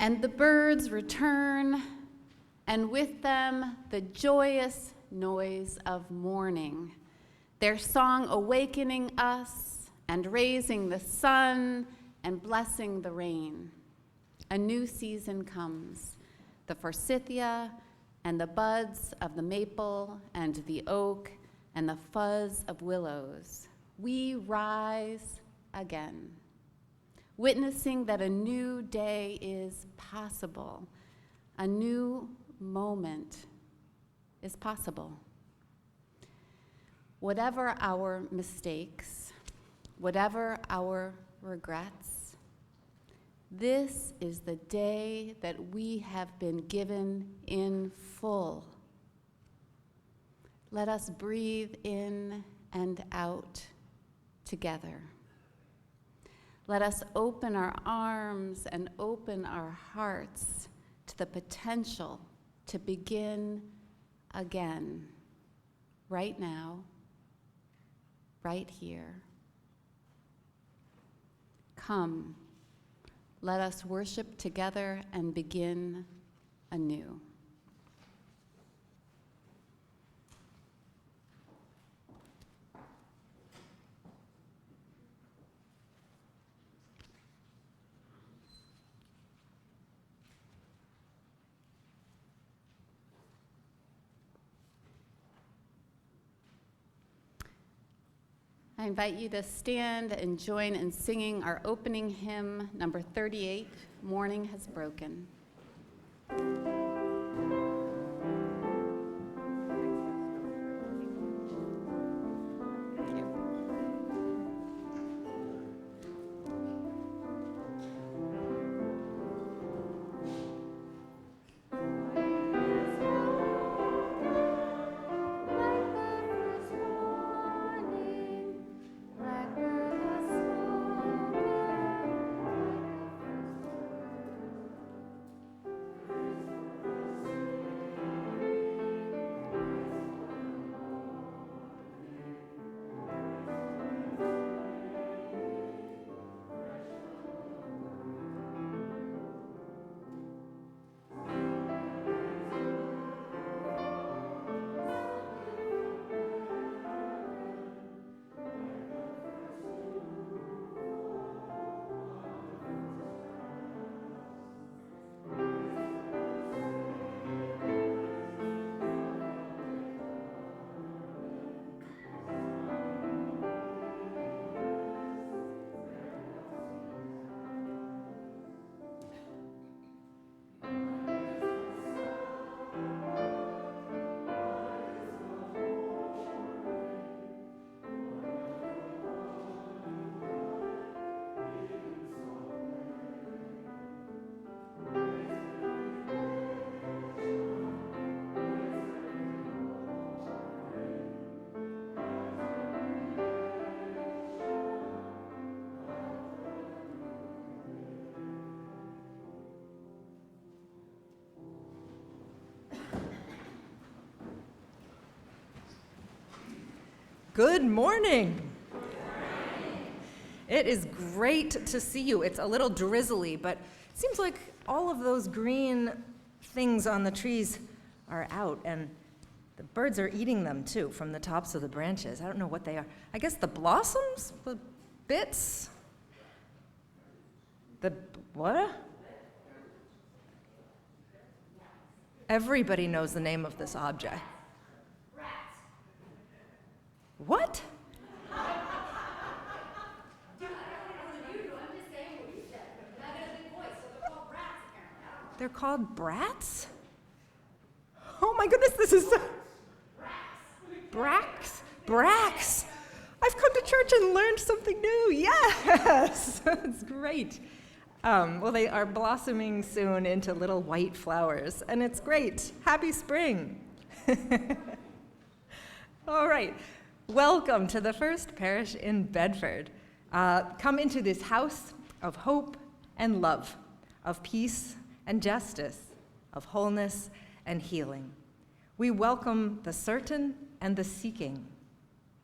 And the birds return, and with them the joyous noise of morning, their song awakening us and raising the sun and blessing the rain. A new season comes, the forsythia and the buds of the maple and the oak and the fuzz of willows. We rise again, witnessing that a new day is possible, a new moment is possible. Whatever our mistakes, whatever our regrets, this is the day that we have been given in full. Let us breathe in and out together. Let us open our arms and open our hearts to the potential to begin again, right now, right here. Come, let us worship together and begin anew. I invite you to stand and join in singing our opening hymn, number 38, Morning Has Broken. Good morning. It is great to see you. It's a little drizzly, but it seems like all of those green things on the trees are out, and the birds are eating them too from the tops of the branches. I don't know what they are. I guess the blossoms? The bits? The what? Everybody knows the name of this object. What? They're called brats? Oh my goodness, this is so... Bracks. I've come to church and learned something new. Yes, that's great. Well, they are blossoming soon into little white flowers, and it's great. Happy spring. All right. Welcome to the First Parish in Bedford. Come into this house of hope and love, of peace and justice, of wholeness and healing. We welcome the certain and the seeking,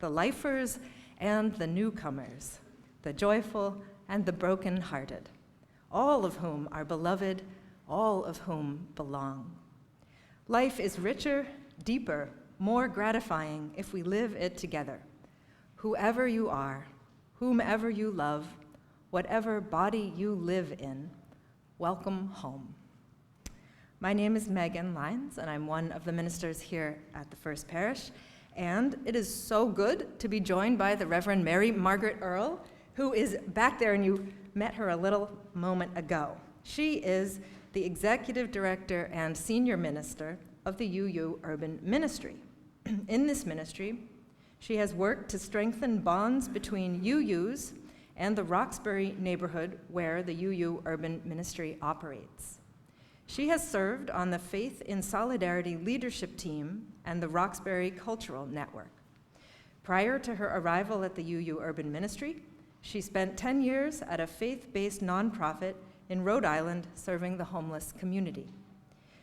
the lifers and the newcomers, the joyful and the brokenhearted, all of whom are beloved all of whom belong. Life is richer, deeper, more gratifying if we live it together. Whoever you are, whomever you love, whatever body you live in, welcome home. My name is Megan Lyons, and I'm one of the ministers here at the First Parish, and it is so good to be joined by the Reverend Mary Margaret Earle, who is back there, and you met her a little moment ago. She is the Executive Director and Senior Minister of the UU Urban Ministry. In this ministry, she has worked to strengthen bonds between UUs and the Roxbury neighborhood where the UU Urban Ministry operates. She has served on the Faith in Solidarity leadership team and the Roxbury Cultural Network. Prior to her arrival at the UU Urban Ministry, she spent 10 years at a faith-based nonprofit in Rhode Island serving the homeless community.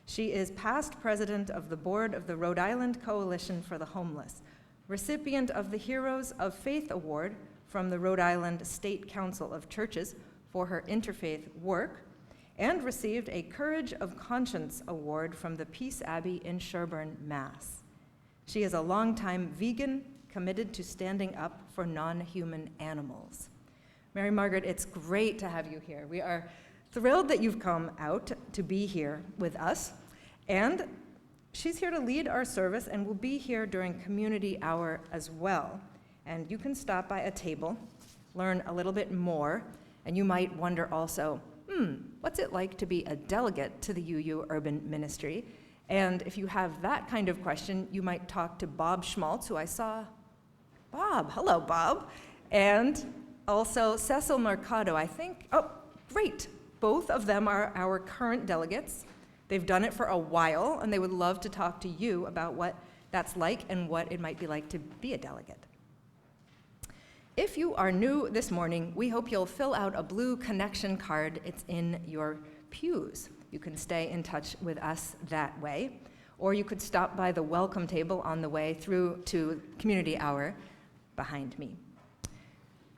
She is past president of the board of the Rhode Island Coalition for the Homeless, recipient of the Heroes of Faith Award from the Rhode Island State Council of Churches for her interfaith work, and received a Courage of Conscience Award from the Peace Abbey in Sherborn, Mass. She is a longtime vegan committed to standing up for non-human animals. Mary Margaret, it's great to have you here. We are thrilled that you've come out to be here with us, and she's here to lead our service and will be here during community hour as well. And you can stop by a table, learn a little bit more, and you might wonder also, what's it like to be a delegate to the UU Urban Ministry? And if you have that kind of question, you might talk to Bob Schmaltz, who I saw. Bob, hello, Bob. And also Cecil Mercado, I think. Oh, great. Both of them are our current delegates. They've done it for a while, and they would love to talk to you about what that's like and what it might be like to be a delegate. If you are new this morning, we hope you'll fill out a blue connection card. It's in your pews. You can stay in touch with us that way, or you could stop by the welcome table on the way through to community hour behind me.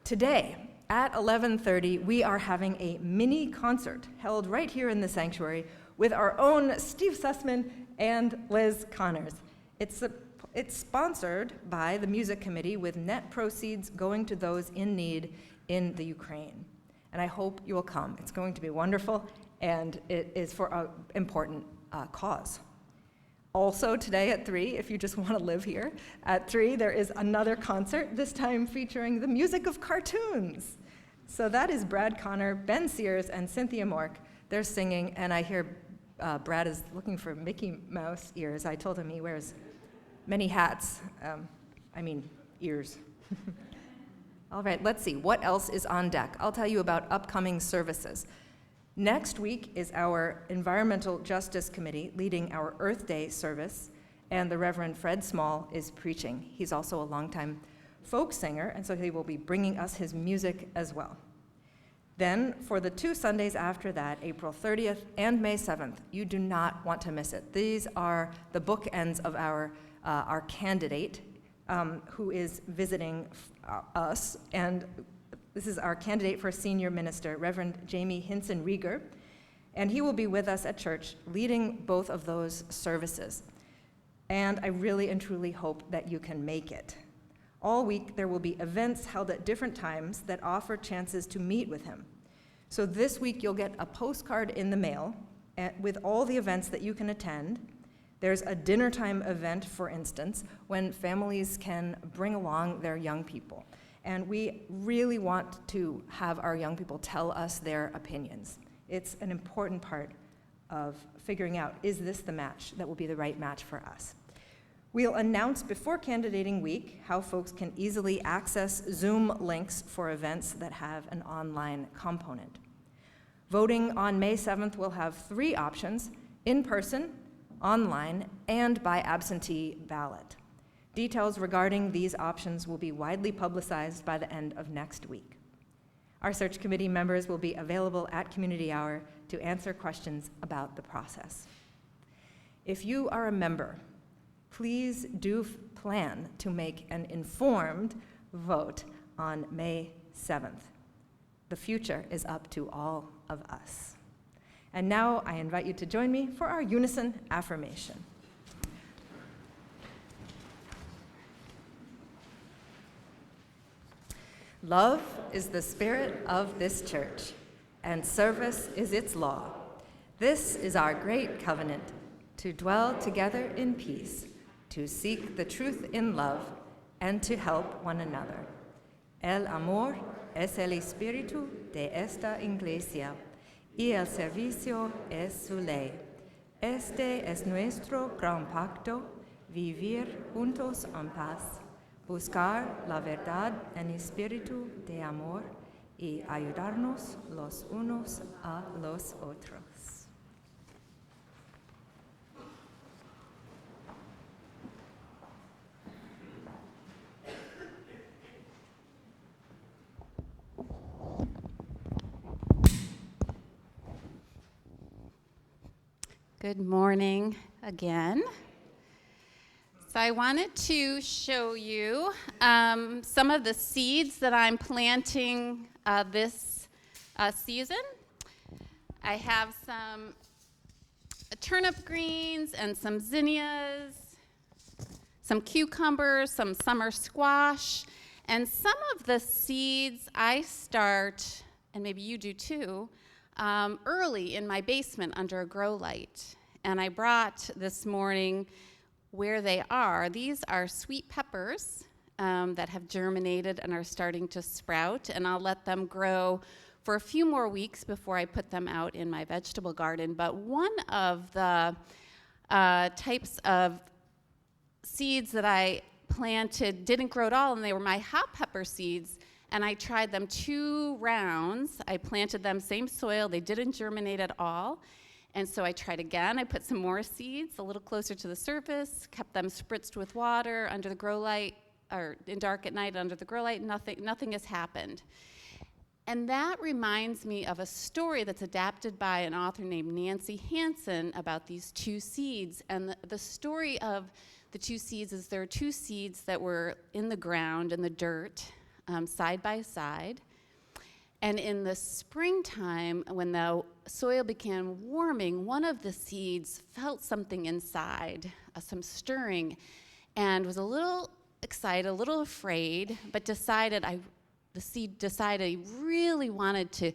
Today, at 11:30, we are having a mini concert held right here in the sanctuary with our own Steve Sussman and Liz Connors. It's sponsored by the Music Committee with net proceeds going to those in need in the Ukraine. And I hope you will come. It's going to be wonderful, and it is for an important cause. Also today at 3, if you just want to live here, at 3 there is another concert, this time featuring the music of cartoons. So that is Brad Connor, Ben Sears, and Cynthia Mork. They're singing, and I hear Brad is looking for Mickey Mouse ears. I told him he wears many hats. Ears. All right, let's see. What else is on deck? I'll tell you about upcoming services. Next week is our Environmental Justice Committee leading our Earth Day service, and the Reverend Fred Small is preaching. He's also a longtime folk singer, and so he will be bringing us his music as well. Then, for the 2 Sundays after that, April 30th and May 7th, you do not want to miss it. These are the bookends of our candidate who is visiting us, and this is our candidate for senior minister, Reverend Jamie Hinson Rieger, and he will be with us at church leading both of those services. And I really and truly hope that you can make it. All week there will be events held at different times that offer chances to meet with him. So this week you'll get a postcard in the mail with all the events that you can attend. There's a dinner time event, for instance, when families can bring along their young people. And we really want to have our young people tell us their opinions. It's an important part of figuring out, is this the match that will be the right match for us? We'll announce before candidating week how folks can easily access Zoom links for events that have an online component. Voting on May 7th will have 3 options: in person, online, and by absentee ballot. Details regarding these options will be widely publicized by the end of next week. Our search committee members will be available at community hour to answer questions about the process. If you are a member, please do plan to make an informed vote on May 7th. The future is up to all of us. And now I invite you to join me for our unison affirmation. Love is the spirit of this church, and service is its law. This is our great covenant, to dwell together in peace, to seek the truth in love, and to help one another. El amor es el espíritu de esta iglesia, y el servicio es su ley. Este es nuestro gran pacto, vivir juntos en paz, buscar la verdad en espíritu de amor y ayudarnos los unos a los otros. Good morning again. So I wanted to show you some of the seeds that I'm planting this season. I have some turnip greens and some zinnias, some cucumbers, some summer squash, and some of the seeds I start, and maybe you do too, early in my basement under a grow light. And I brought this morning where they are. These are sweet peppers that have germinated and are starting to sprout, and I'll let them grow for a few more weeks before I put them out in my vegetable garden. But one of the types of seeds that I planted didn't grow at all, and they were my hot pepper seeds, and I tried them 2 rounds. I planted them, same soil, they didn't germinate at all. And so I tried again. I put some more seeds a little closer to the surface, kept them spritzed with water under the grow light, or in dark at night under the grow light. Nothing has happened. And that reminds me of a story that's adapted by an author named Nancy Hansen about these 2 seeds. And the story of the 2 seeds is there are 2 seeds that were in the ground, in the dirt, side by side. And in the springtime, when the soil began warming, one of the seeds felt something inside, some stirring, and was a little excited, a little afraid, but the seed decided he really wanted to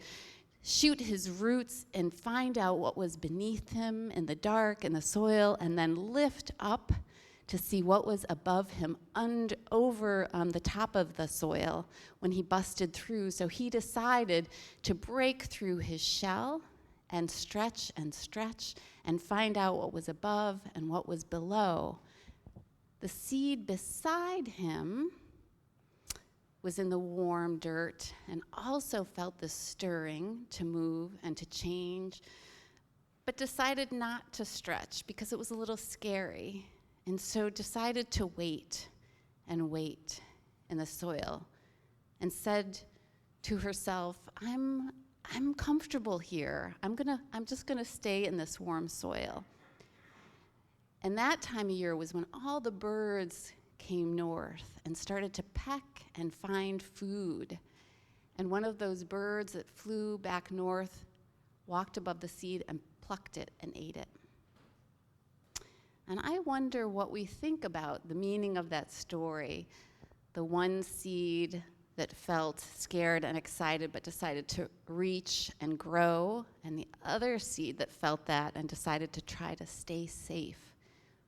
shoot his roots and find out what was beneath him in the dark, in the soil, and then lift up to see what was above him over the top of the soil when he busted through. So he decided to break through his shell and stretch and find out what was above and what was below. The seed beside him was in the warm dirt and also felt the stirring to move and to change, but decided not to stretch because it was a little scary. And so decided to wait and wait in the soil and said to herself, I'm comfortable here. I'm just gonna stay in this warm soil. And that time of year was when all the birds came north and started to peck and find food. And one of those birds that flew back north walked above the seed and plucked it and ate it. And I wonder what we think about the meaning of that story. The one seed that felt scared and excited but decided to reach and grow, and the other seed that felt that and decided to try to stay safe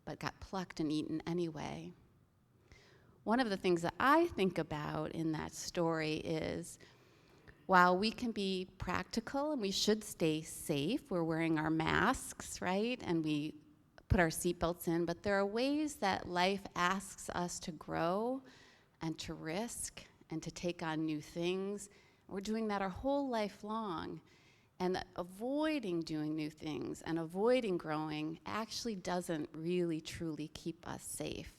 but got plucked and eaten anyway. One of the things that I think about in that story is, while we can be practical and we should stay safe, we're wearing our masks, right? And we put our seatbelts in, but there are ways that life asks us to grow and to risk and to take on new things. We're doing that our whole life long. And avoiding doing new things and avoiding growing actually doesn't really truly keep us safe.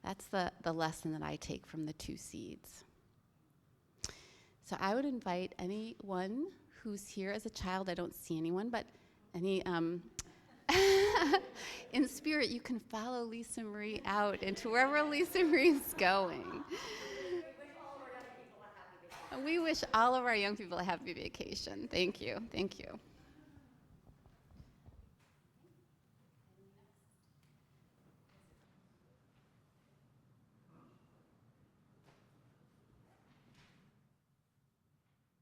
That's the lesson that I take from the 2 seeds. So I would invite anyone who's here as a child, I don't see anyone, but any in spirit, you can follow Lisa Marie out into wherever Lisa Marie's going. We wish all of our young people a happy vacation. Thank you. Thank you.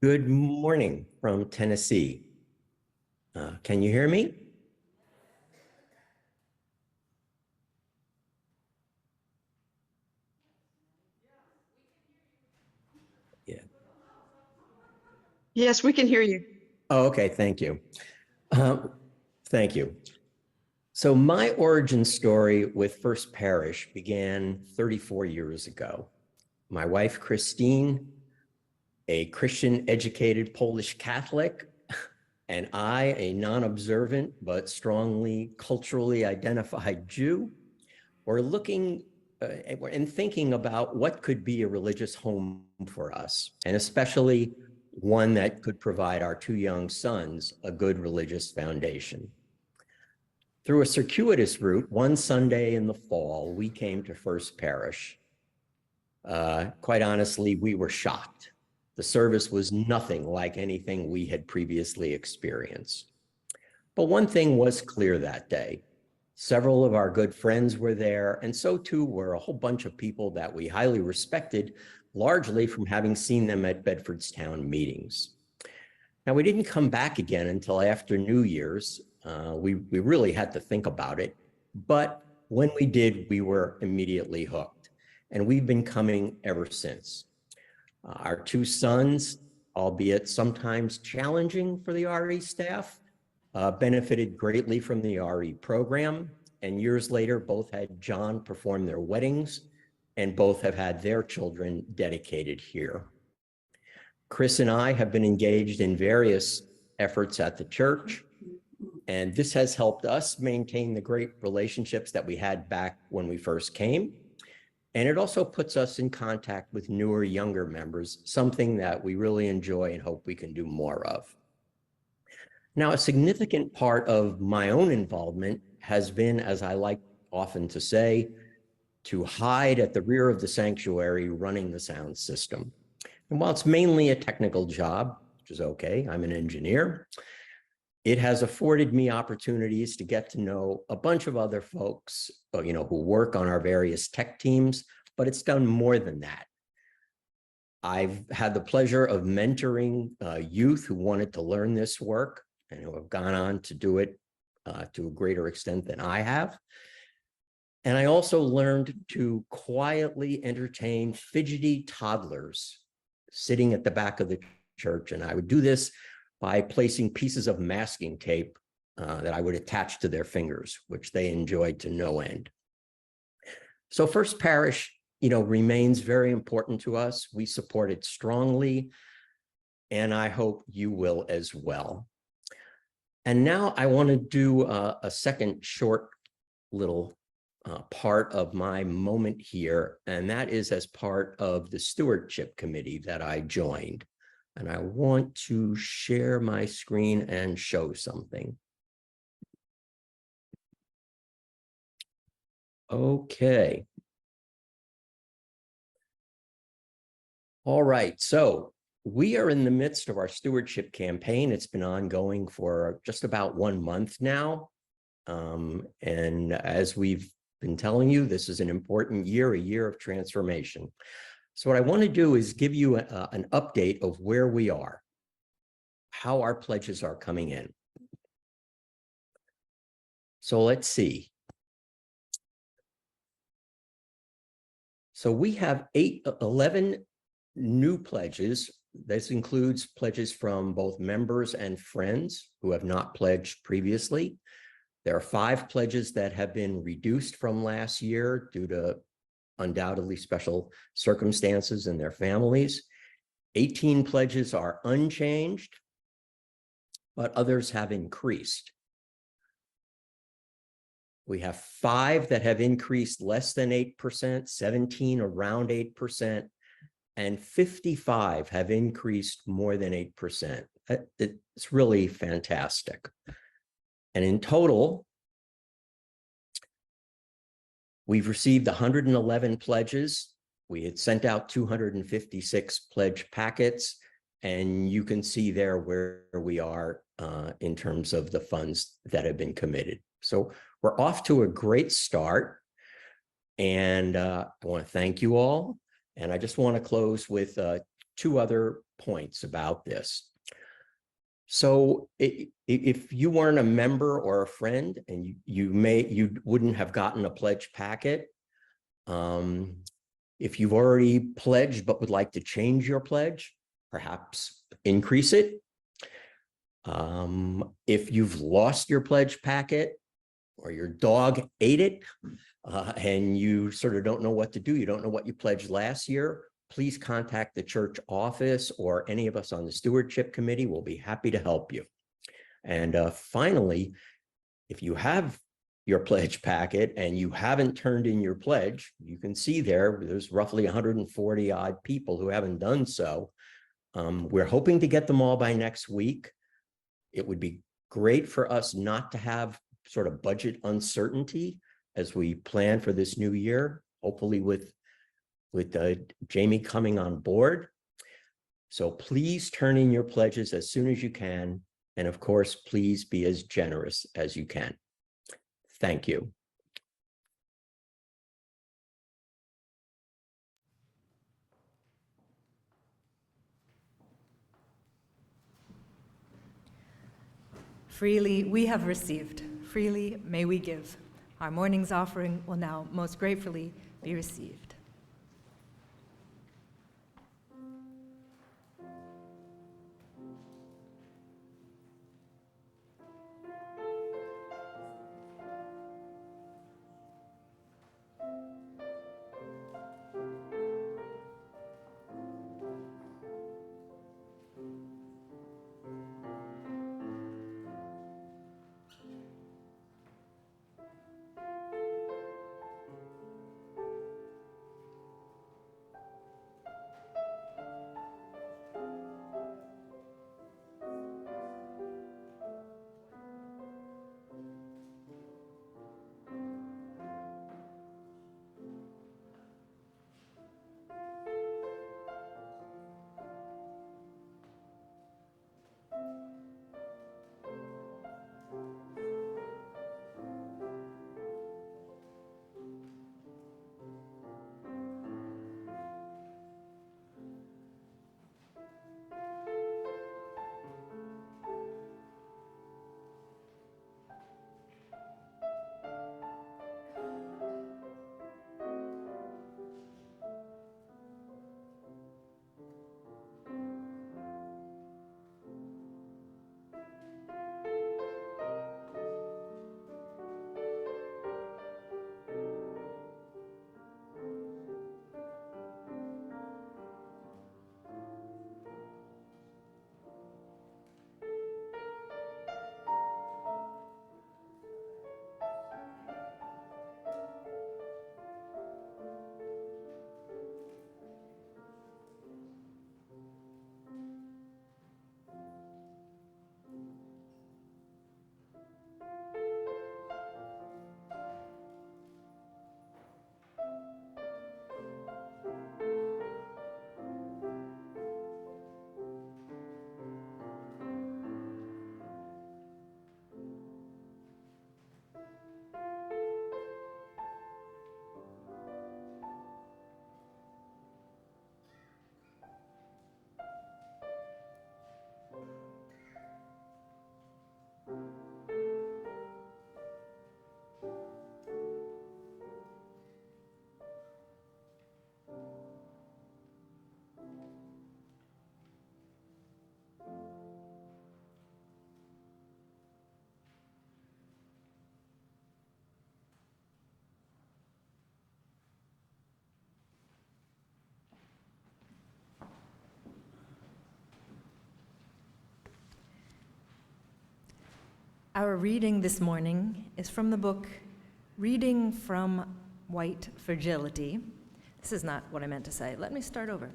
Good morning from Tennessee. Can you hear me? Yeah. Yes, we can hear you. Oh, okay. Thank you. Thank you. So my origin story with First Parish began 34 years ago. My wife, Christine, a Christian educated Polish Catholic, and I, a non-observant but strongly culturally identified Jew, were looking and thinking about what could be a religious home for us, and especially one that could provide our two young sons a good religious foundation. Through a circuitous route, one Sunday in the fall, we came to First Parish. Quite honestly, we were shocked. The service was nothing like anything we had previously experienced. But one thing was clear that day. Several of our good friends were there, and so too were a whole bunch of people that we highly respected, largely from having seen them at Bedford's town meetings. Now, we didn't come back again until after New Year's. We really had to think about it, but when we did, we were immediately hooked, and we've been coming ever since. Our two sons, albeit sometimes challenging for the RE staff, benefited greatly from the RE program, and years later, both had John perform their weddings, and both have had their children dedicated here. Chris and I have been engaged in various efforts at the church, and this has helped us maintain the great relationships that we had back when we first came. And it also puts us in contact with newer, younger members, something that we really enjoy and hope we can do more of. Now, a significant part of my own involvement has been, as I like often to say, to hide at the rear of the sanctuary running the sound system. And while it's mainly a technical job, which is okay, I'm an engineer, it has afforded me opportunities to get to know a bunch of other folks, who work on our various tech teams, but it's done more than that. I've had the pleasure of mentoring youth who wanted to learn this work and who have gone on to do it to a greater extent than I have. And I also learned to quietly entertain fidgety toddlers sitting at the back of the church. And I would do this by placing pieces of masking tape that I would attach to their fingers, which they enjoyed to no end. So First Parish, remains very important to us. We support it strongly, and I hope you will as well. And now I want to do a second short little part of my moment here, and that is as part of the stewardship committee that I joined. And I want to share my screen and show something. Okay. All right, so we are in the midst of our stewardship campaign. It's been ongoing for just about 1 month now. And as we've been telling you, this is an important year, a year of transformation. So what I want to do is give you an update of where we are, how our pledges are coming in. So let's see. So we have 11 new pledges. This includes pledges from both members and friends who have not pledged previously. There are 5 pledges that have been reduced from last year due to undoubtedly special circumstances in their families. 18 pledges are unchanged, but others have increased. We have 5 that have increased less than 8%, 17 around 8%, and 55 have increased more than 8%. It's really fantastic. And in total, we've received 111 pledges. We had sent out 256 pledge packets, and you can see there where we are in terms of the funds that have been committed. So we're off to a great start, and I want to thank you all. And I just want to close with two other points about this. So if you weren't a member or a friend and you wouldn't have gotten a pledge packet, if you've already pledged but would like to change your pledge, perhaps increase it. If you've lost your pledge packet or your dog ate it and you sort of don't know what to do, you don't know what you pledged last year, please contact the church office or any of us on the stewardship committee. We'll be happy to help you. And finally, if you have your pledge packet and you haven't turned in your pledge, you can see there's roughly 140 odd people who haven't done so. We're hoping to get them all by next week. It would be great for us not to have sort of budget uncertainty as we plan for this new year, hopefully with Jamie coming on board. So please turn in your pledges as soon as you can. And of course, please be as generous as you can. Thank you. Freely we have received, freely may we give. Our morning's offering will now most gratefully be received. Our reading this morning is from the book Reading from White Fragility. This is not what I meant to say. Let me start over.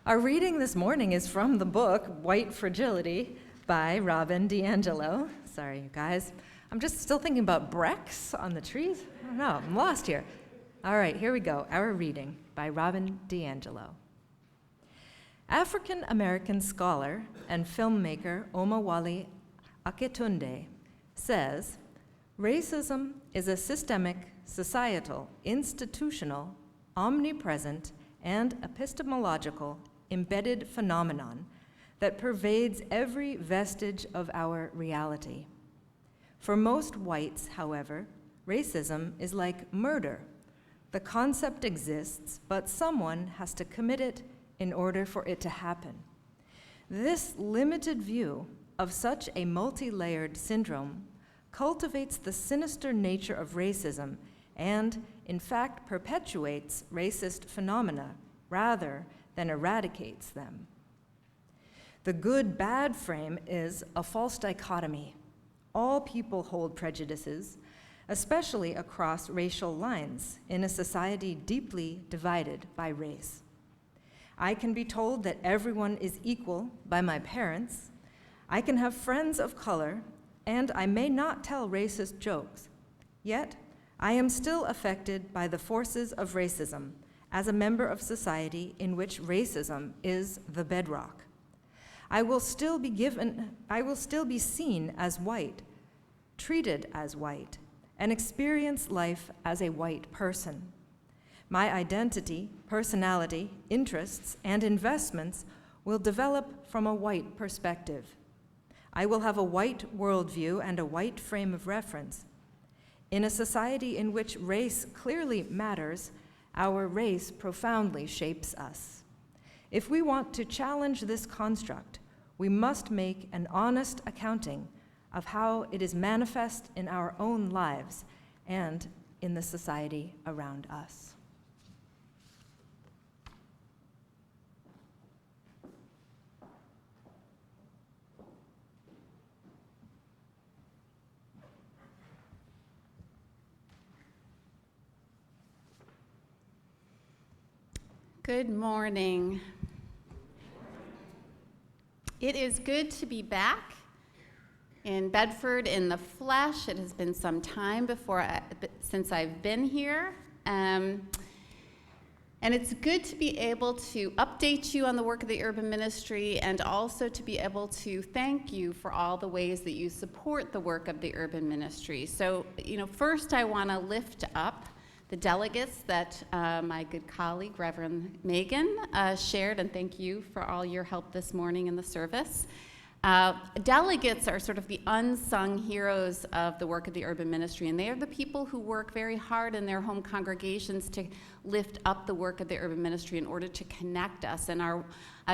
Our reading this morning is from the book White Fragility by Robin DiAngelo. Sorry, you guys. I'm just still thinking about Brex on the trees. I don't know. I'm lost here. All right, here we go. Our reading by Robin DiAngelo. African-American scholar and filmmaker Omowale Aketunde says, racism is a systemic, societal, institutional, omnipresent, and epistemological embedded phenomenon that pervades every vestige of our reality. For most whites, however, racism is like murder. The concept exists, but someone has to commit it in order for it to happen. This limited view of such a multi-layered syndrome cultivates the sinister nature of racism and, in fact, perpetuates racist phenomena rather than eradicates them. The good-bad frame is a false dichotomy. All people hold prejudices, especially across racial lines in a society deeply divided by race. I can be told that everyone is equal by my parents. I can have friends of color, and I may not tell racist jokes. Yet, I am still affected by the forces of racism as a member of society in which racism is the bedrock. I will still be seen as white, treated as white, and experience life as a white person. My identity, personality, interests, and investments will develop from a white perspective. I will have a white worldview and a white frame of reference. In a society in which race clearly matters, our race profoundly shapes us. If we want to challenge this construct, we must make an honest accounting of how it is manifest in our own lives and in the society around us. Good morning. It is good to be back in Bedford in the flesh. It has been some time since I've been here. And it's good to be able to update you on the work of the urban ministry and also to be able to thank you for all the ways that you support the work of the urban ministry. So, first I want to lift up the delegates that my good colleague, Reverend Megan, shared, and thank you for all your help this morning in the service. Delegates are sort of the unsung heroes of the work of the urban ministry, and they are the people who work very hard in their home congregations to lift up the work of the urban ministry in order to connect us. And our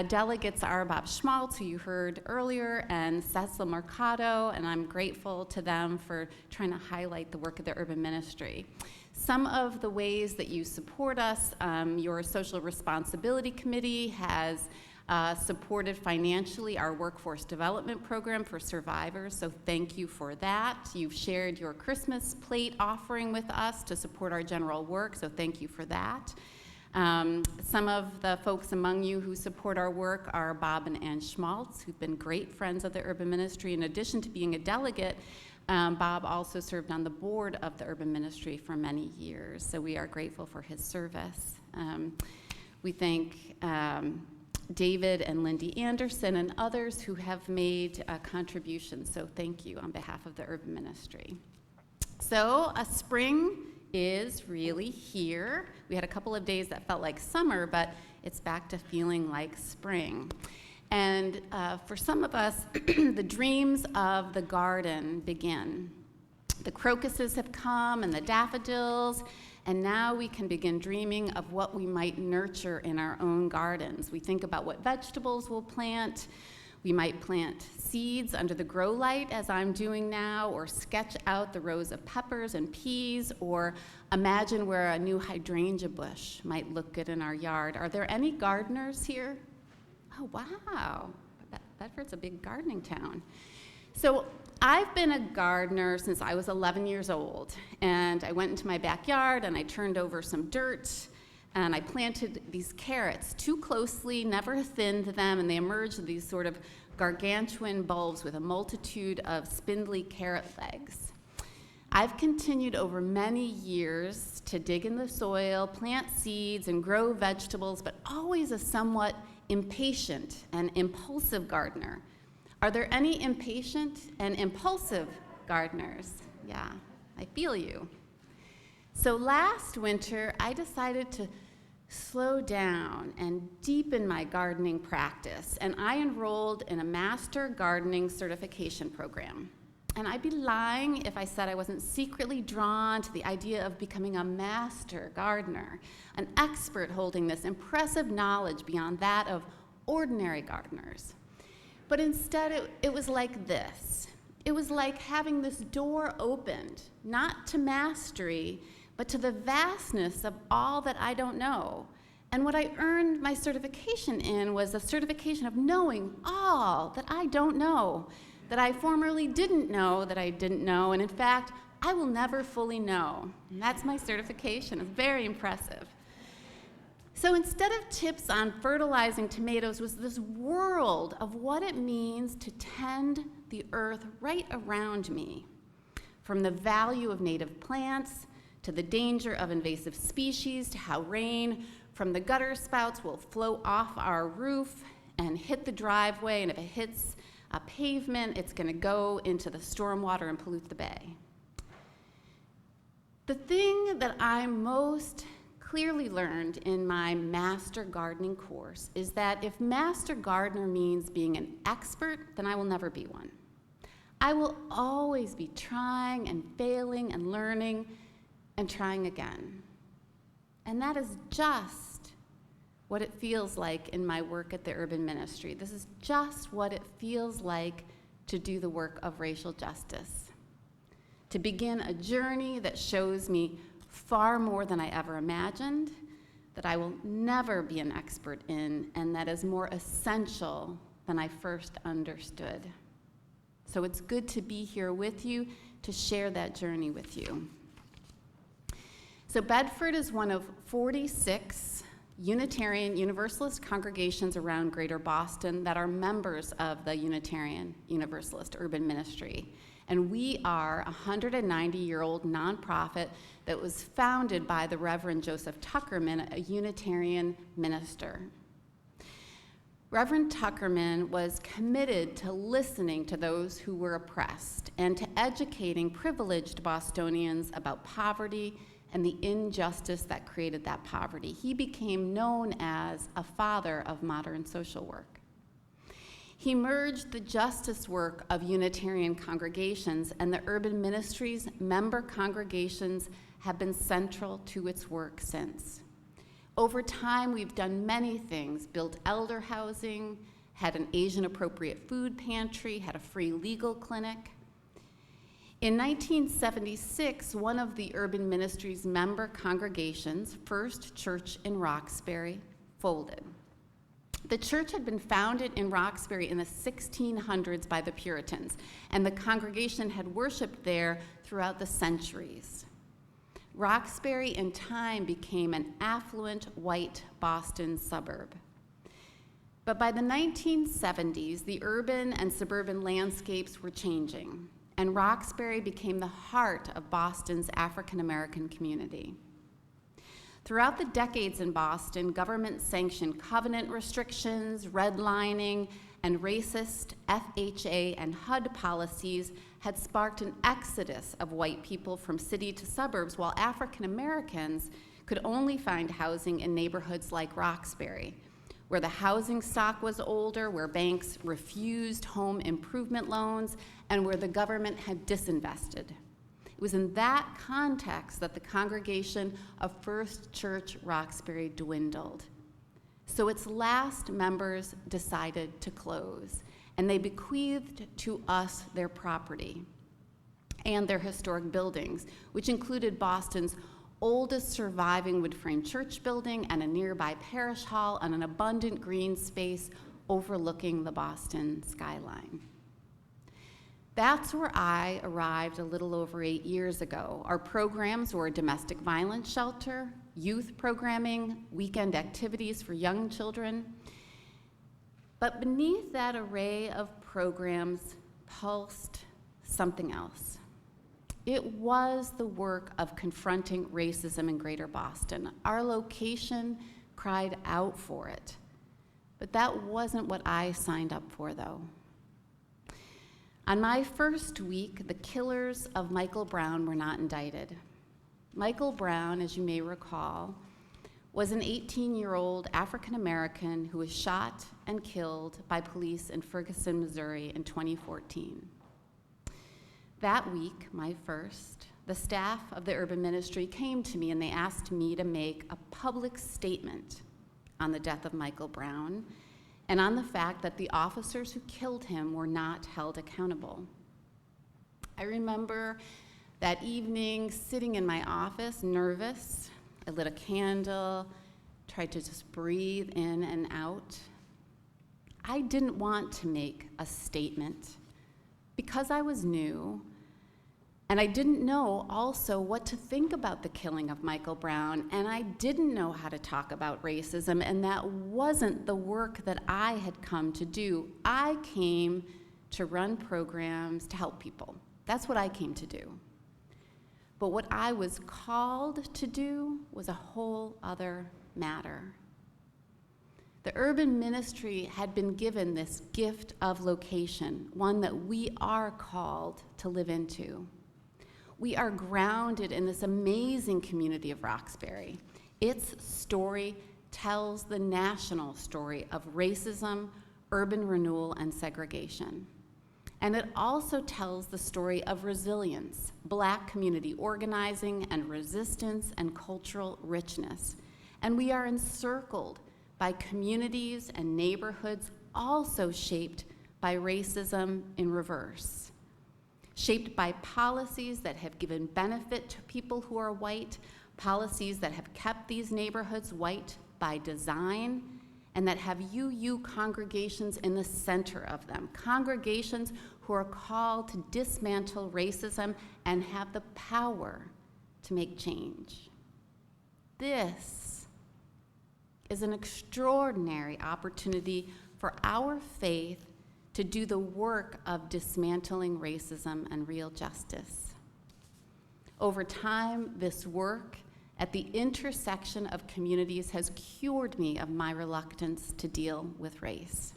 delegates are Bob Schmaltz, who you heard earlier, and Cecil Mercado, and I'm grateful to them for trying to highlight the work of the urban ministry. Some of the ways that you support us, your Social Responsibility Committee has supported financially our workforce development program for survivors, so thank you for that. You've shared your Christmas plate offering with us to support our general work, so thank you for that. Some of the folks among you who support our work are Bob and Ann Schmaltz, who've been great friends of the urban ministry. In addition to being a delegate, Bob also served on the board of the urban ministry for many years, so we are grateful for his service. We thank David and Lindy Anderson and others who have made contributions, so thank you on behalf of the urban ministry. So spring is really here. We had a couple of days that felt like summer, but it's back to feeling like spring. And for some of us, the dreams of the garden begin. The crocuses have come and the daffodils, and now we can begin dreaming of what we might nurture in our own gardens. We think about what vegetables we'll plant. We might plant seeds under the grow light, as I'm doing now, or sketch out the rows of peppers and peas, or imagine where a new hydrangea bush might look good in our yard. Are there any gardeners here? Oh, wow. Bedford's a big gardening town. So I've been a gardener since I was 11 years old, and I went into my backyard and I turned over some dirt and I planted these carrots too closely, never thinned them, and they emerged these sort of gargantuan bulbs with a multitude of spindly carrot legs. I've continued over many years to dig in the soil, plant seeds, and grow vegetables, but always a somewhat impatient and impulsive gardener. Are there any impatient and impulsive gardeners? Yeah, I feel you. So last winter, I decided to slow down and deepen my gardening practice, and I enrolled in a master gardening certification program. And I'd be lying if I said I wasn't secretly drawn to the idea of becoming a master gardener, an expert holding this impressive knowledge beyond that of ordinary gardeners. But instead, it was like this. It was like having this door opened, not to mastery, but to the vastness of all that I don't know. And what I earned my certification in was a certification of knowing all that I don't know, that I formerly didn't know that I didn't know, and in fact, I will never fully know. And that's my certification. It's very impressive. So instead of tips on fertilizing tomatoes was this world of what it means to tend the earth right around me, from the value of native plants, to the danger of invasive species, to how rain from the gutter spouts will flow off our roof and hit the driveway, and if it hits a pavement, it's going to go into the stormwater and pollute the bay. The thing that I most clearly learned in my master gardening course is that if master gardener means being an expert, then I will never be one. I will always be trying and failing and learning and trying again. And that is just what it feels like in my work at the urban ministry. This is just what it feels like to do the work of racial justice, to begin a journey that shows me far more than I ever imagined, that I will never be an expert in, and that is more essential than I first understood. So it's good to be here with you to share that journey with you. So Bedford is one of 46 Unitarian Universalist congregations around Greater Boston that are members of the Unitarian Universalist Urban Ministry. And we are a 190-year-old nonprofit that was founded by the Reverend Joseph Tuckerman, a Unitarian minister. Reverend Tuckerman was committed to listening to those who were oppressed and to educating privileged Bostonians about poverty and the injustice that created that poverty. He became known as a father of modern social work. He merged the justice work of Unitarian congregations, and the urban ministry's member congregations have been central to its work since. Over time, we've done many things: built elder housing, had an Asian-appropriate food pantry, had a free legal clinic. In 1976, one of the urban ministry's member congregations, First Church in Roxbury, folded. The church had been founded in Roxbury in the 1600s by the Puritans, and the congregation had worshiped there throughout the centuries. Roxbury in time became an affluent white Boston suburb. But by the 1970s, the urban and suburban landscapes were changing, and Roxbury became the heart of Boston's African-American community. Throughout the decades in Boston, government-sanctioned covenant restrictions, redlining, and racist FHA and HUD policies had sparked an exodus of white people from city to suburbs, while African Americans could only find housing in neighborhoods like Roxbury, where the housing stock was older, where banks refused home improvement loans, and where the government had disinvested. It was in that context that the congregation of First Church Roxbury dwindled. So its last members decided to close, and they bequeathed to us their property and their historic buildings, which included Boston's oldest surviving wood frame church building and a nearby parish hall and an abundant green space overlooking the Boston skyline. That's where I arrived a little over 8 years ago. Our programs were a domestic violence shelter, youth programming, weekend activities for young children. But beneath that array of programs pulsed something else. It was the work of confronting racism in Greater Boston. Our location cried out for it. But that wasn't what I signed up for, though. On my first week, the killers of Michael Brown were not indicted. Michael Brown, as you may recall, was an 18-year-old African-American who was shot and killed by police in Ferguson, Missouri in 2014. That week, my first, the staff of the urban ministry came to me and they asked me to make a public statement on the death of Michael Brown and on the fact that the officers who killed him were not held accountable. I remember that evening sitting in my office, nervous. I lit a candle, tried to just breathe in and out. I didn't want to make a statement because I was new, and I didn't know also what to think about the killing of Michael Brown, and I didn't know how to talk about racism, and that wasn't the work that I had come to do. I came to run programs to help people. That's what I came to do. But what I was called to do was a whole other matter. The urban ministry had been given this gift of location, one that we are called to live into. We are grounded in this amazing community of Roxbury. Its story tells the national story of racism, urban renewal, and segregation. And it also tells the story of resilience, Black community organizing and resistance and cultural richness. And we are encircled by communities and neighborhoods also shaped by racism in reverse, shaped by policies that have given benefit to people who are white, policies that have kept these neighborhoods white by design, and that have UU congregations in the center of them, congregations who are called to dismantle racism and have the power to make change. This is an extraordinary opportunity for our faith to do the work of dismantling racism and real justice. Over time, this work at the intersection of communities has cured me of my reluctance to deal with race.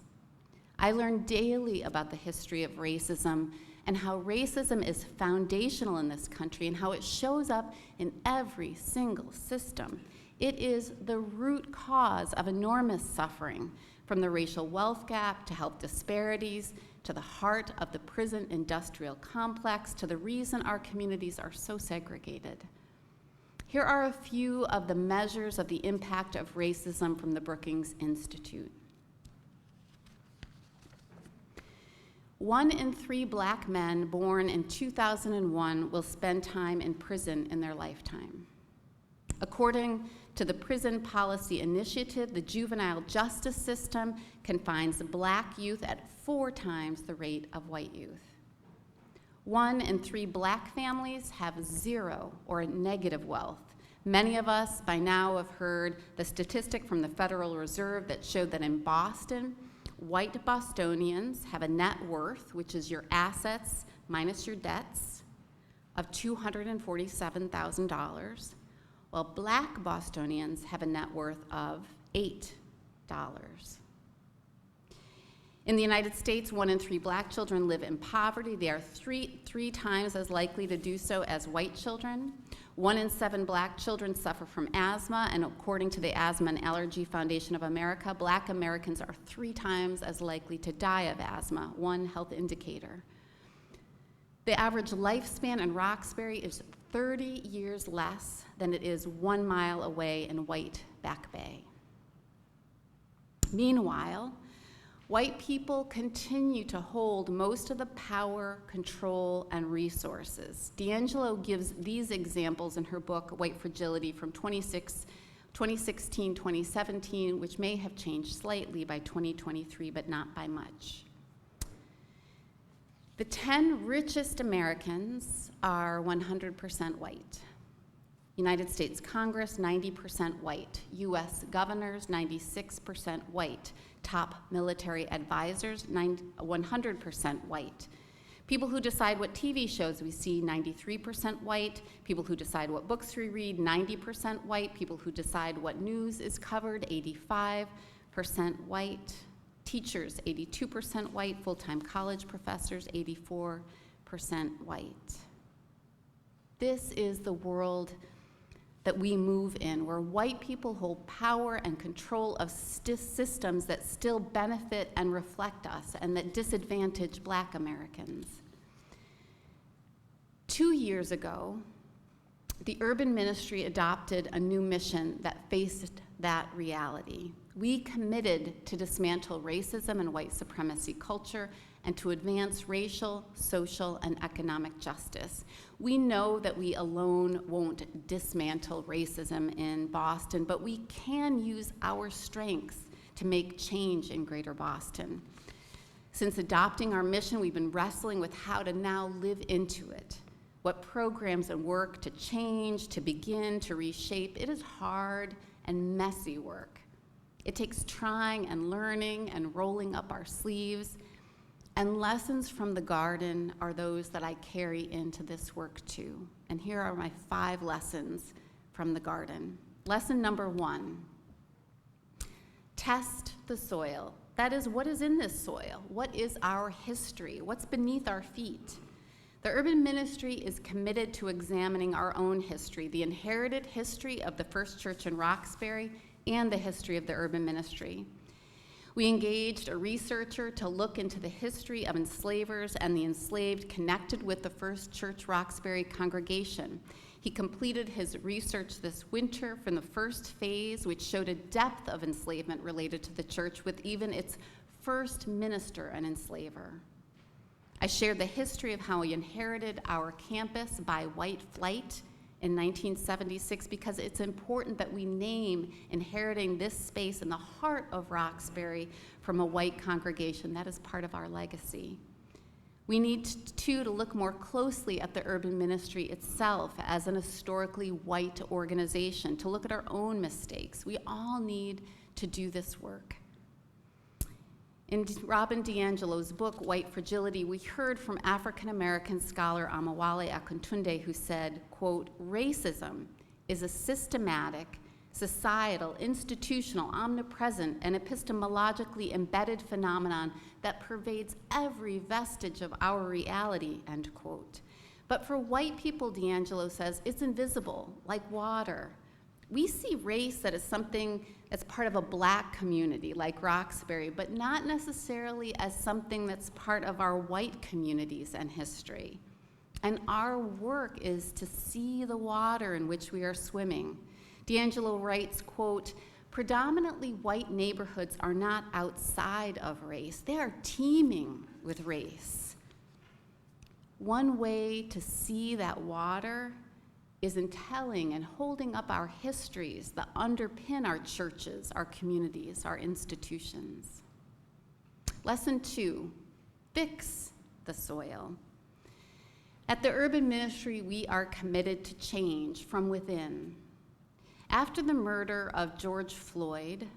I learn daily about the history of racism and how racism is foundational in this country and how it shows up in every single system. It is the root cause of enormous suffering, from the racial wealth gap to health disparities, to the heart of the prison industrial complex, to the reason our communities are so segregated. Here are a few of the measures of the impact of racism from the Brookings Institute. 1 in 3 Black men born in 2001 will spend time in prison in their lifetime. According to the Prison Policy Initiative, the juvenile justice system confines Black youth at 4 times the rate of white youth. 1 in 3 Black families have 0 or negative wealth. Many of us by now have heard the statistic from the Federal Reserve that showed that in Boston, white Bostonians have a net worth, which is your assets minus your debts, of $247,000, while Black Bostonians have a net worth of $8. In the United States, 1 in 3 Black children live in poverty. They are three times as likely to do so as white children. 1 in 7 Black children suffer from asthma, and according to the Asthma and Allergy Foundation of America, Black Americans are 3 times as likely to die of asthma, one health indicator. The average lifespan in Roxbury is 30 years less than it is 1 mile away in white Back Bay. Meanwhile, white people continue to hold most of the power, control, and resources. D'Angelo gives these examples in her book, White Fragility, from 2016, 2017, which may have changed slightly by 2023, but not by much. The 10 richest Americans are 100% white. United States Congress, 90% white. US governors, 96% white. Top military advisors, 100% white. People who decide what TV shows we see, 93% white. People who decide what books we read, 90% white. People who decide what news is covered, 85% white. Teachers, 82% white. Full-time college professors, 84% white. This is the world that we move in, where white people hold power and control of systems that still benefit and reflect us and that disadvantage Black Americans. 2 years ago, the urban ministry adopted a new mission that faced that reality. We committed to dismantle racism and white supremacy culture and to advance racial, social, and economic justice. We know that we alone won't dismantle racism in Boston, but we can use our strengths to make change in Greater Boston. Since adopting our mission, we've been wrestling with how to now live into it. What programs and work to change, to begin, to reshape. It is hard and messy work. It takes trying and learning and rolling up our sleeves. And lessons from the garden are those that I carry into this work too. And here are my 5 lessons from the garden. Lesson number 1, test the soil. That is, what is in this soil? What is our history? What's beneath our feet? The urban ministry is committed to examining our own history, the inherited history of the First Church in Roxbury and the history of the urban ministry. We engaged a researcher to look into the history of enslavers and the enslaved connected with the First Church Roxbury congregation. He completed his research this winter from the first phase, which showed a depth of enslavement related to the church, with even its first minister an enslaver. I shared the history of how we inherited our campus by white flight in 1976, because it's important that we name inheriting this space in the heart of Roxbury from a white congregation. That is part of our legacy. We need to look more closely at the urban ministry itself as an historically white organization, to look at our own mistakes. We all need to do this work. In Robin DiAngelo's book, White Fragility, we heard from African-American scholar Amawale Akintunde, who said, quote, racism is a systematic, societal, institutional, omnipresent, and epistemologically embedded phenomenon that pervades every vestige of our reality, end quote. But for white people, DiAngelo says, it's invisible, like water. We see race that is something that's part of a Black community like Roxbury, but not necessarily as something that's part of our white communities and history. And our work is to see the water in which we are swimming. DiAngelo writes, quote, predominantly white neighborhoods are not outside of race, they are teeming with race. One way to see that water is in telling and holding up our histories that underpin our churches, our communities, our institutions. Lesson 2, fix the soil. At the urban ministry, we are committed to change from within. After the murder of George Floyd,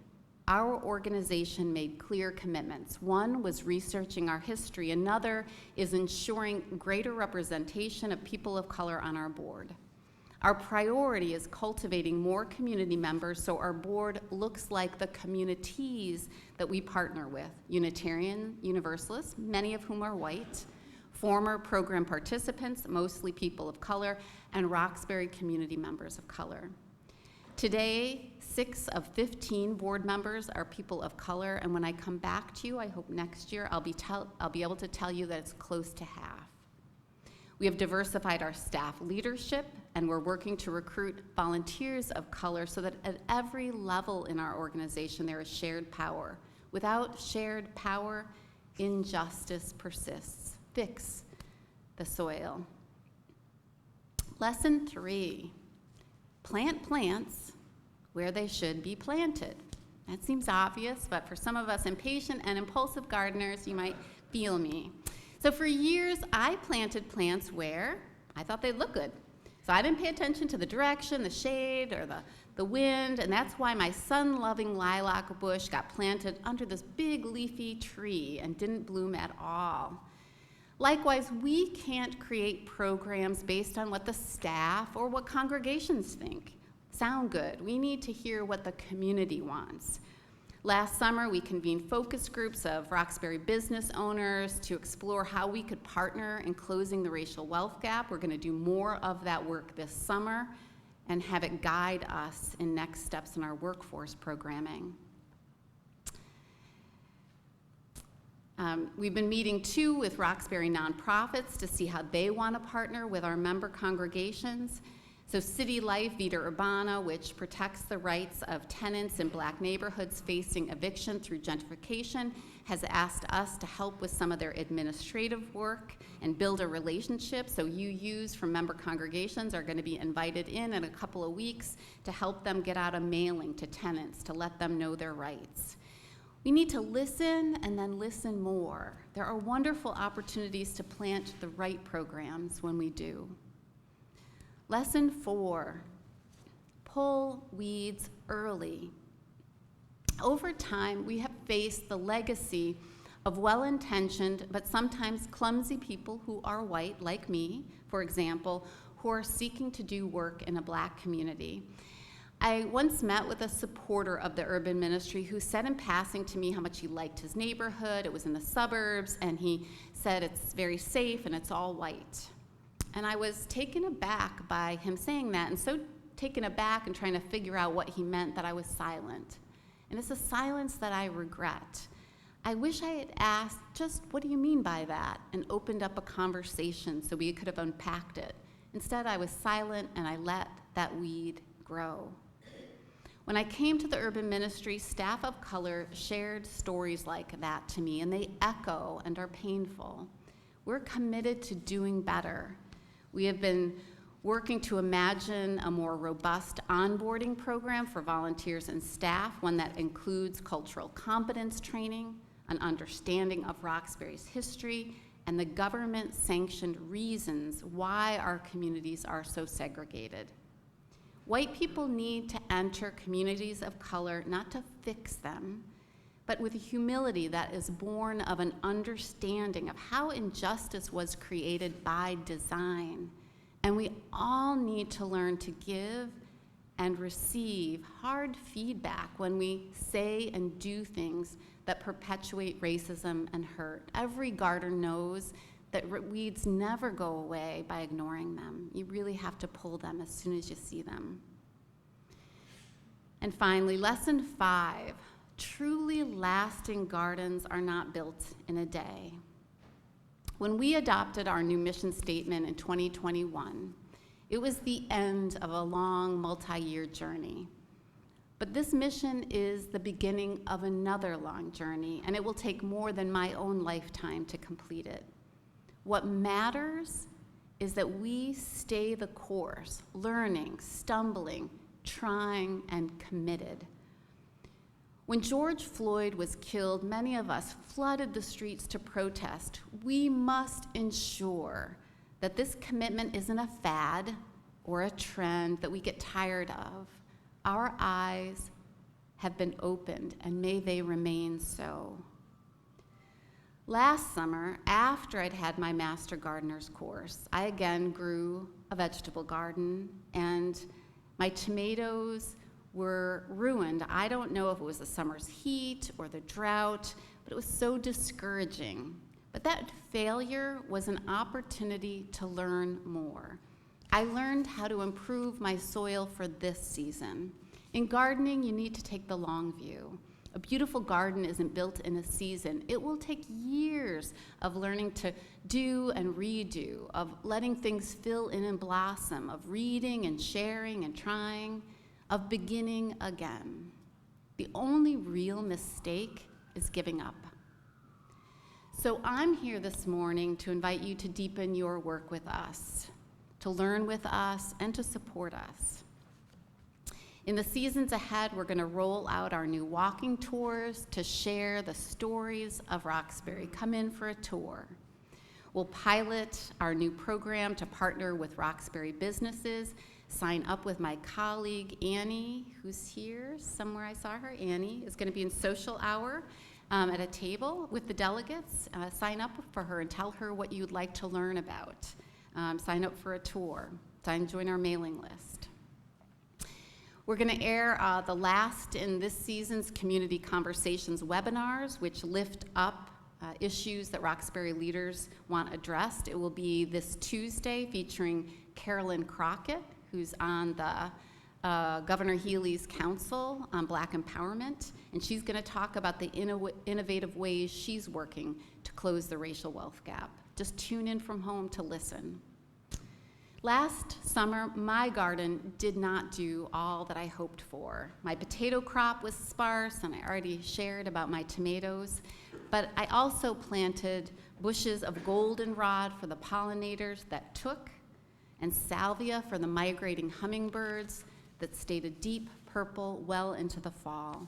our organization made clear commitments. One was researching our history. Another is ensuring greater representation of people of color on our board. Our priority is cultivating more community members so our board looks like the communities that we partner with: Unitarian Universalists, many of whom are white, former program participants, mostly people of color, and Roxbury community members of color. Today, 6 of 15 board members are people of color, and when I come back to you, I hope next year, I'll be able to tell you that it's close to half. We have diversified our staff leadership, and we're working to recruit volunteers of color so that at every level in our organization there is shared power. Without shared power, injustice persists. Fix the soil. Lesson 3, plant plants where they should be planted. That seems obvious, but for some of us impatient and impulsive gardeners, you might feel me. So for years, I planted plants where I thought they'd look good. So I didn't pay attention to the direction, the shade, or the wind, and that's why my sun-loving lilac bush got planted under this big leafy tree and didn't bloom at all. Likewise, we can't create programs based on what the staff or what congregations think sound good. We need to hear what the community wants. Last summer, we convened focus groups of Roxbury business owners to explore how we could partner in closing the racial wealth gap. We're going to do more of that work this summer. and have it guide us in next steps in our workforce programming. We've been meeting too with Roxbury nonprofits to see how they want to partner with our member congregations. So City Life Vita Urbana, which protects the rights of tenants in Black neighborhoods facing eviction through gentrification, has asked us to help with some of their administrative work and build a relationship. So UUs from member congregations are going to be invited in a couple of weeks to help them get out a mailing to tenants to let them know their rights. We need to listen and then listen more. There are wonderful opportunities to plant the right programs when we do. Lesson 4, pull weeds early. Over time, we have faced the legacy of well-intentioned but sometimes clumsy people who are white, like me, for example, who are seeking to do work in a Black community. I once met with a supporter of the urban ministry who said in passing to me how much he liked his neighborhood. It was in the suburbs, and he said it's very safe and it's all white. And I was taken aback by him saying that, and so taken aback and trying to figure out what he meant that I was silent. And it's a silence that I regret. I wish I had asked, just what do you mean by that? And opened up a conversation so we could have unpacked it. Instead, I was silent and I let that weed grow. When I came to the urban ministry, staff of color shared stories like that to me, and they echo and are painful. We're committed to doing better. We have been working to imagine a more robust onboarding program for volunteers and staff, one that includes cultural competence training, an understanding of Roxbury's history, and the government-sanctioned reasons why our communities are so segregated. White people need to enter communities of color not to fix them, but with a humility that is born of an understanding of how injustice was created by design. And we all need to learn to give and receive hard feedback when we say and do things that perpetuate racism and hurt. Every gardener knows that weeds never go away by ignoring them. You really have to pull them as soon as you see them. And finally, lesson 5, truly lasting gardens are not built in a day. When we adopted our new mission statement in 2021, it was the end of a long multi-year journey. But this mission is the beginning of another long journey, and it will take more than my own lifetime to complete it. What matters is that we stay the course, learning, stumbling, trying, and committed. When George Floyd was killed, many of us flooded the streets to protest. We must ensure that this commitment isn't a fad or a trend that we get tired of. Our eyes have been opened, and may they remain so. Last summer, after I'd had my Master Gardener's course, I again grew a vegetable garden, and my tomatoes were ruined. I don't know if it was the summer's heat or the drought, but it was so discouraging. But that failure was an opportunity to learn more. I learned how to improve my soil for this season. In gardening, you need to take the long view. A beautiful garden isn't built in a season. It will take years of learning to do and redo, of letting things fill in and blossom, of reading and sharing and trying, of beginning again. The only real mistake is giving up. So I'm here this morning to invite you to deepen your work with us, to learn with us, and to support us. In the seasons ahead, we're going to roll out our new walking tours to share the stories of Roxbury. Come in for a tour. We'll pilot our new program to partner with Roxbury businesses. Sign up with my colleague, Annie, who's here somewhere. I saw her. Annie is going to be in social hour at a table with the delegates. Sign up for her and tell her what you'd like to learn about. Sign up for a tour. Join our mailing list. We're going to air the last in this season's Community Conversations webinars, which lift up issues that Roxbury leaders want addressed. It will be this Tuesday featuring Carolyn Crockett, who's on the Governor Healy's Council on Black Empowerment, and she's going to talk about the innovative ways she's working to close the racial wealth gap. Just tune in from home to listen. Last summer, my garden did not do all that I hoped for. My potato crop was sparse, and I already shared about my tomatoes, but I also planted bushes of goldenrod for the pollinators that took, and salvia for the migrating hummingbirds that stayed a deep purple well into the fall.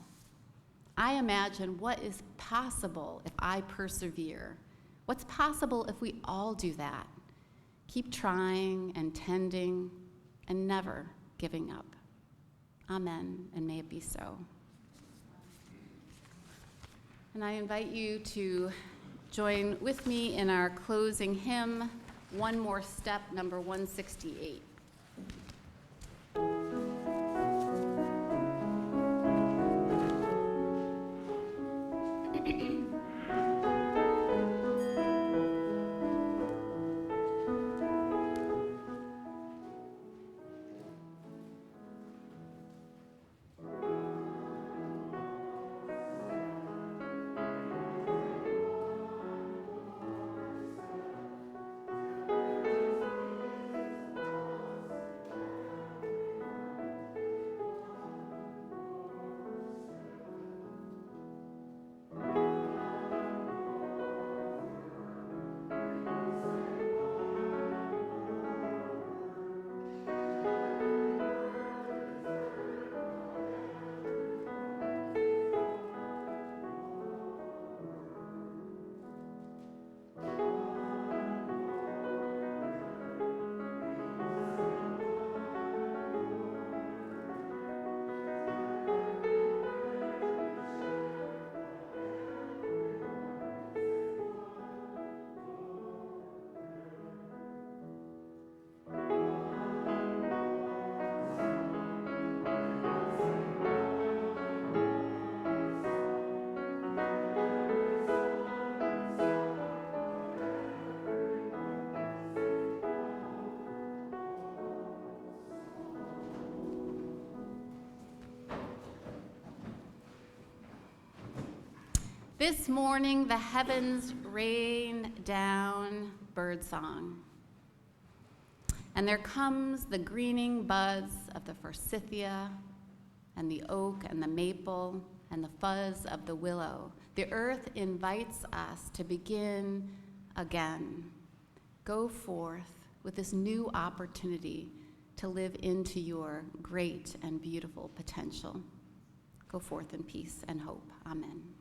I imagine what is possible if I persevere. What's possible if we all do that? Keep trying and tending and never giving up. Amen, and may it be so. And I invite you to join with me in our closing hymn, One More Step, number 168. This morning, the heavens rain down birdsong. And there comes the greening buds of the forsythia and the oak and the maple and the fuzz of the willow. The earth invites us to begin again. Go forth with this new opportunity to live into your great and beautiful potential. Go forth in peace and hope. Amen.